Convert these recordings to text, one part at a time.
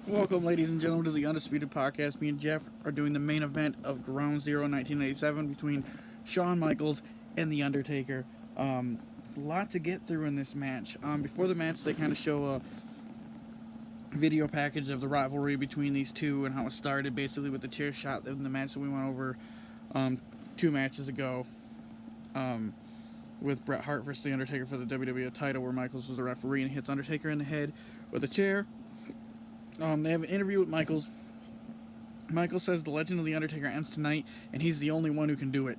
Welcome, ladies and gentlemen, to the Undisputed Podcast. Me and Jeff are doing the main event of Ground Zero 1997 between Shawn Michaels and The Undertaker. A lot to get through in this match. Before the match, they kind of show a video package of the rivalry between these two and how it started, basically with the chair shot in the match that we went over 2 matches ago with Bret Hart versus The Undertaker for the WWE title, where Michaels was the referee and hits Undertaker in the head with a chair. They have an interview with Michaels. Michaels says the legend of The Undertaker ends tonight, and he's the only one who can do it.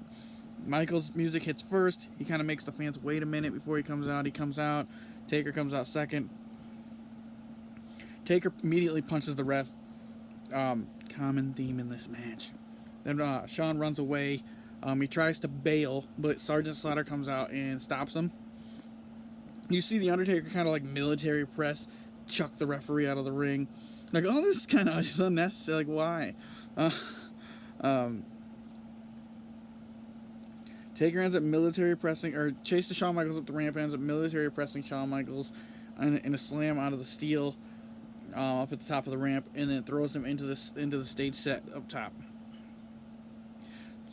Michaels' music hits first. He kind of makes the fans wait a minute before he comes out. He comes out. Taker comes out second. Taker immediately punches the ref. Common theme in this match. Then Shawn runs away. He tries to bail, but Sergeant Slaughter comes out and stops him. You see The Undertaker kind of like military press, chuck the referee out of the ring. Like, oh, this is kind of just unnecessary. Like, why? Taker ends up military pressing, or chases Shawn Michaels up the ramp, ends up military pressing Shawn Michaels in a slam out of the steel up at the top of the ramp, and then throws him into the stage set up top.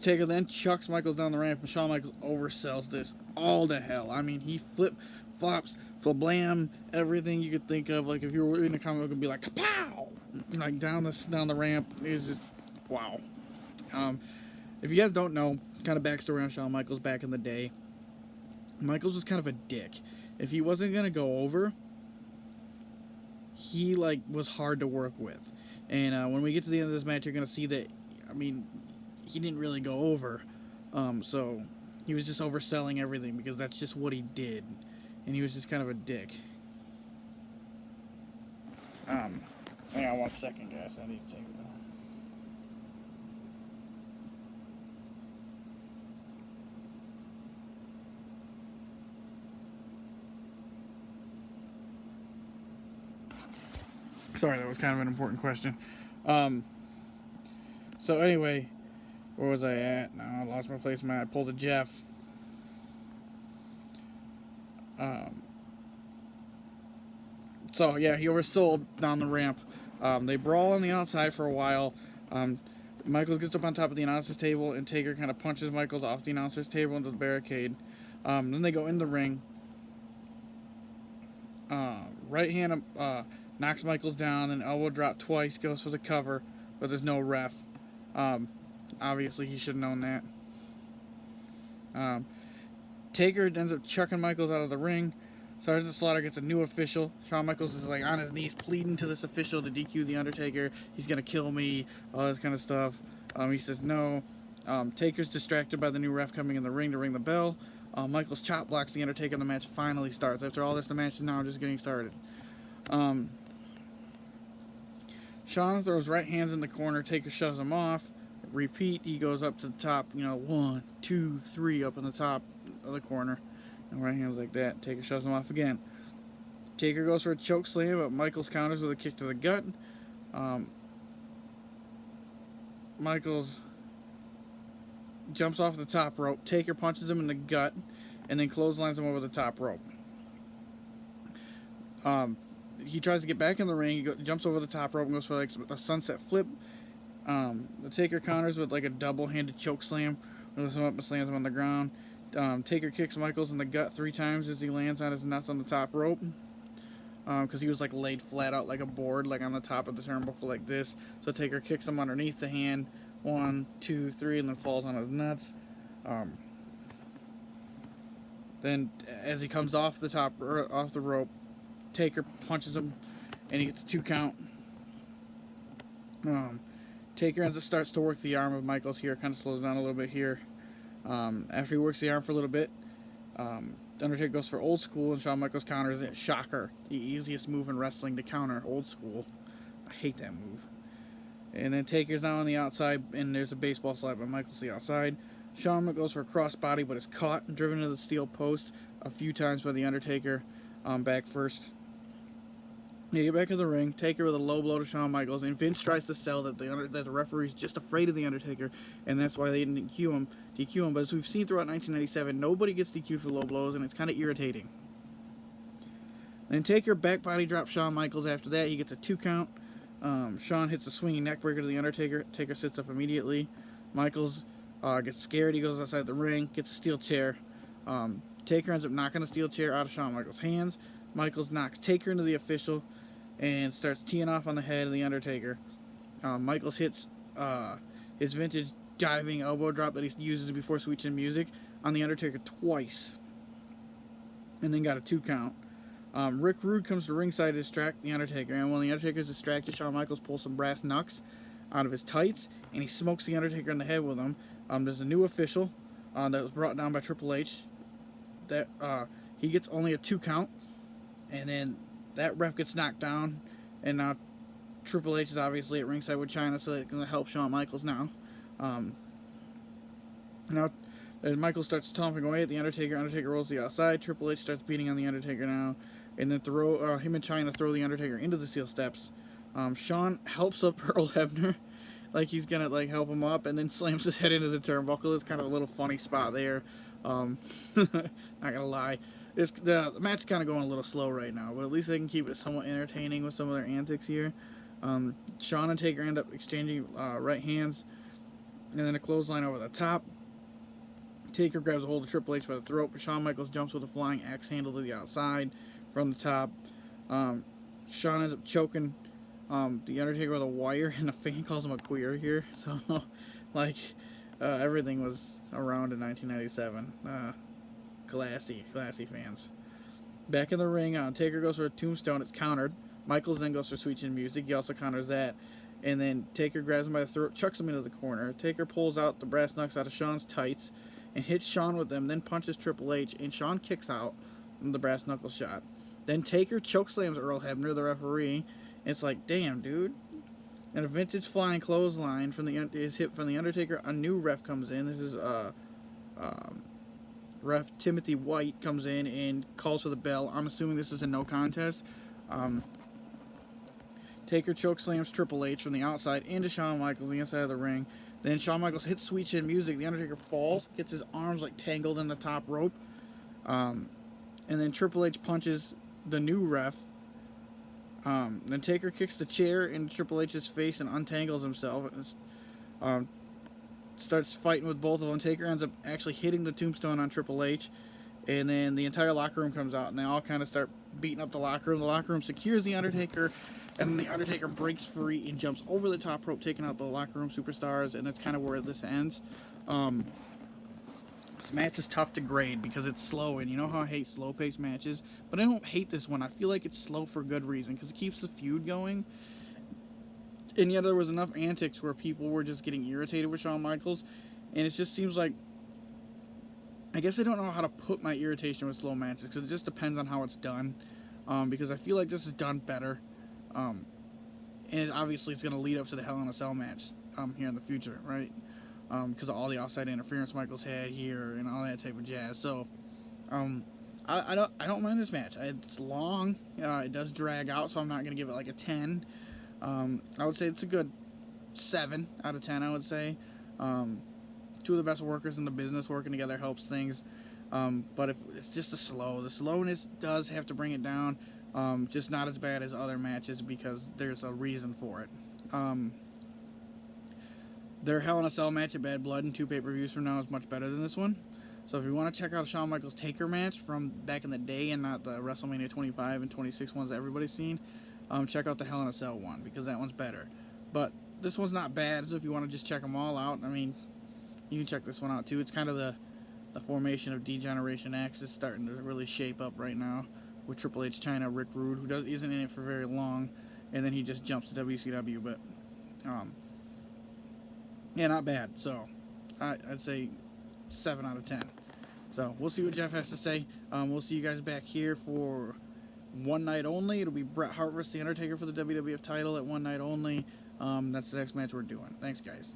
Taker then chucks Michaels down the ramp, and Shawn Michaels oversells this all to hell. I mean, he flip-flops, flablam, everything you could think of. Like, if you were in a comic book, it would be like, kapow! Like, down the ramp. It's just, wow. If you guys don't know, kind of backstory on Shawn Michaels back in the day, Michaels was kind of a dick. If he wasn't going to go over, he, like, was hard to work with. And when we get to the end of this match, you're going to see that, I mean, he didn't really go over. So he was just overselling everything because that's just what he did. And he was just kind of a dick. Hang on 1 second, guys. I need to take it off. Sorry, that was kind of an important question. So anyway, where was I at? No, I lost my place. I pulled a Jeff. So yeah, he oversold down the ramp. They brawl on the outside for a while. Michaels gets up on top of the announcer's table, and Taker kind of punches Michaels off the announcer's table into the barricade. Then they go in the ring. Right hand knocks Michaels down, and elbow drop twice, goes for the cover, but there's no ref. Obviously, he should have known that. Taker ends up chucking Michaels out of the ring. Sergeant Slaughter gets a new official. Shawn Michaels is like on his knees pleading to this official to DQ The Undertaker. He's going to kill me, all this kind of stuff. He says no. Taker's distracted by the new ref coming in the ring to ring the bell. Michaels chop blocks The Undertaker, and the match finally starts. After all this, the match is now just getting started. Shawn throws right hands in the corner. Taker shoves him off. Repeat, he goes up to the top, 1, 2, 3 up in the top of the corner. And right hands like that. Taker shoves him off again. Taker goes for a choke slam, but Michaels counters with a kick to the gut. Michaels jumps off the top rope. Taker punches him in the gut, and then clotheslines him over the top rope. He tries to get back in the ring. He jumps over the top rope and goes for like a sunset flip. The Taker counters with like a double-handed choke slam. Goes him up and slams him on the ground. Taker kicks Michaels in the gut 3 times as he lands on his nuts on the top rope. Because he was like laid flat out like a board, like on the top of the turnbuckle like this. So Taker kicks him underneath the hand. 1, 2, 3, and then falls on his nuts. Then as he comes off the rope, Taker punches him, and he gets a 2 count. Taker starts to work the arm of Michaels here, kind of slows down a little bit here. After he works the arm for a little bit, Undertaker goes for old school, and Shawn Michaels counters it. Shocker. The easiest move in wrestling to counter, old school. I hate that move. And then Taker's now on the outside, and there's a baseball slide by Michaels the outside. Shawn goes for a crossbody, but is caught and driven to the steel post a few times by the Undertaker. Back first. They get back in the ring. Taker with a low blow to Shawn Michaels, and Vince tries to sell that the referee's just afraid of the Undertaker, and that's why they didn't DQ him. But as we've seen throughout 1997, nobody gets DQ'd for low blows, and it's kind of irritating. Then Taker back body drops Shawn Michaels after that. He gets a 2 count. Shawn hits a swinging neckbreaker to the Undertaker. Taker sits up immediately. Michaels gets scared. He goes outside the ring, gets a steel chair. Taker ends up knocking the steel chair out of Shawn Michaels' hands. Michaels knocks Taker into the official and starts teeing off on the head of the Undertaker. Michaels hits his vintage diving elbow drop that he uses before switching music on the Undertaker twice, and then got a 2 count. Rick Rude comes to ringside to distract the Undertaker, and when the Undertaker is distracted, Shawn Michaels pulls some brass knucks out of his tights, and he smokes the Undertaker in the head with them. There's a new official that was brought down by Triple H. That he gets only a 2 count, and then that ref gets knocked down, and now Triple H is obviously at ringside with Chyna, so they're going to help Shawn Michaels now. Now Michaels starts stomping away at the Undertaker. Undertaker rolls to the outside. Triple H starts beating on the Undertaker now, and then him and Chyna throw the Undertaker into the steel steps. Shawn helps up Earl Hebner, like he's gonna help him up, and then slams his head into the turnbuckle. It's kind of a little funny spot there. Not gonna lie, the match is kind of going a little slow right now, but at least they can keep it somewhat entertaining with some of their antics here. Shawn and Taker end up exchanging right hands, and then a clothesline over the top. Taker grabs a hold of Triple H by the throat, but Shawn Michaels jumps with a flying axe handle to the outside from the top. Shawn ends up choking the Undertaker with a wire, and the fan calls him a queer here. So, everything was around in 1997. Classy fans. Back in the ring, Taker goes for a tombstone. It's countered. Michaels then goes for Sweet Chin Music. He also counters that. And then Taker grabs him by the throat, chucks him into the corner. Taker pulls out the brass knucks out of Shawn's tights and hits Shawn with them, then punches Triple H, and Shawn kicks out in the brass knuckle shot. Then Taker chokeslams Earl Hebner, the referee. It's like, damn, dude. And a vintage flying clothesline from his hip from the Undertaker. A new ref comes in. This is ref Timothy White comes in and calls for the bell. I'm assuming this is a no contest. Taker chokeslams Triple H from the outside into Shawn Michaels, the inside of the ring. Then Shawn Michaels hits Sweet Chin Music. The Undertaker falls, gets his arms tangled in the top rope. And then Triple H punches the new ref. Then Taker kicks the chair into Triple H's face and untangles himself. Starts fighting with both of them. Taker ends up actually hitting the tombstone on Triple H. And then the entire locker room comes out, and they all kind of start beating up the locker room. The locker room secures the Undertaker, and then the Undertaker breaks free and jumps over the top rope, taking out the locker room superstars, and that's kind of where this ends. This match is tough to grade because it's slow, and you know how I hate slow-paced matches, but I don't hate this one. I feel like it's slow for good reason, because it keeps the feud going. And yet there was enough antics where people were just getting irritated with Shawn Michaels, and it just seems like, I guess I don't know how to put my irritation with slow matches, because it just depends on how it's done, because I feel like this is done better, and obviously it's going to lead up to the Hell in a Cell match here in the future, right, because of all the outside interference Michaels had here, and all that type of jazz. So, I don't mind this match. It's long, it does drag out, so I'm not going to give it like a 10, I would say it's a good 7 out of 10, I would say. Two of the best workers in the business working together helps things. But if it's just the slowness does have to bring it down. Just not as bad as other matches because there's a reason for it. Their Hell in a Cell match at Bad Blood and 2 pay-per-views from now is much better than this one. So if you want to check out a Shawn Michaels Taker match from back in the day and not the WrestleMania 25 and 26 ones that everybody's seen, check out the Hell in a Cell one because that one's better. But this one's not bad, so if you want to just check them all out, I mean, you can check this one out too. It's kind of the formation of D-Generation X is starting to really shape up right now with Triple H, Chyna, Rick Rude, who isn't in it for very long, and then he just jumps to WCW. But yeah, not bad. So I'd say 7 out of 10. So we'll see what Jeff has to say. We'll see you guys back here for One Night Only. It'll be Bret Hart vs. The Undertaker for the WWF title at One Night Only. That's the next match we're doing. Thanks, guys.